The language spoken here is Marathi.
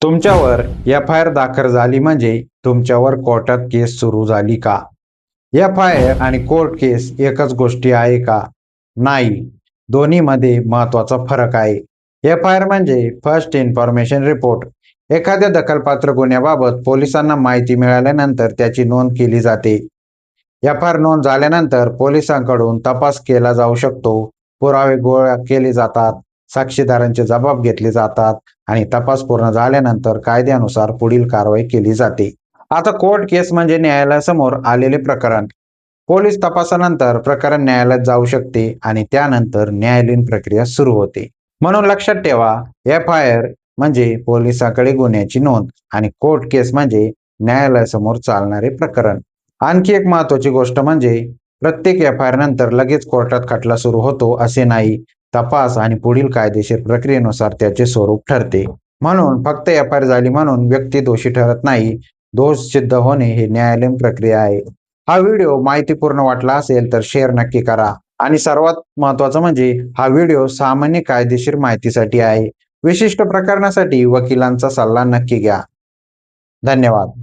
तुमच्यावर एफ.आय.आर. दाखल झाली म्हणजे तुमच्यावर कोर्टात केस सुरू झाली का? एफ.आय.आर. आणि कोर्ट केस एकच गोष्टी आहे का? नाही, दोन्हीमध्ये महत्त्वाचा फरक आहे. एफ.आय.आर. म्हणजे फर्स्ट इन्फॉर्मेशन रिपोर्ट. एखाद्या दखलपात्र गुन्ह्याबाबत पोलिसांना माहिती मिळाल्यानंतर त्याची नोंद केली जाते. एफ.आय.आर. नोंद झाल्यानंतर पोलिसांकडून तपास केला जाऊ शकतो, पुरावे गोळा केले जातात, साक्षीदारांचे जबाब घेतले जातात आणि तपास पूर्ण झाल्यानंतर कायद्यानुसार पुढील कारवाई केली जाते. आता कोर्ट केस म्हणजे न्यायालयासमोर आलेले प्रकरण. पोलीस तपासानंतर प्रकरण न्यायालयात जाऊ शकते आणि त्यानंतर न्यायालयीन प्रक्रिया सुरू होते. म्हणून लक्षात ठेवा, एफ.आय.आर. म्हणजे पोलिसांकडे गुन्ह्याची नोंद आणि कोर्ट केस म्हणजे न्यायालयासमोर चालणारे प्रकरण. आणखी एक महत्त्वाची गोष्ट म्हणजे प्रत्येक एफ.आय.आर. नंतर लगेच कोर्टात खटला सुरू होतो असे नाही. तपास आणि पुढील कायदेशीर प्रक्रियेनुसार त्याचे स्वरूप ठरते. म्हणून फक्त एफ.आय.आर. झाली म्हणून व्यक्ती दोषी ठरत नाही. दोष सिद्ध होणे हे न्यायालयीन प्रक्रिया आहे. हा व्हिडिओ माहितीपूर्ण वाटला असेल तर शेअर नक्की करा आणि सर्वात महत्त्वाचं म्हणजे हा व्हिडिओ सामान्य कायदेशीर माहितीसाठी आहे. विशिष्ट प्रकरणासाठी वकिलांचा सल्ला नक्की घ्या. धन्यवाद.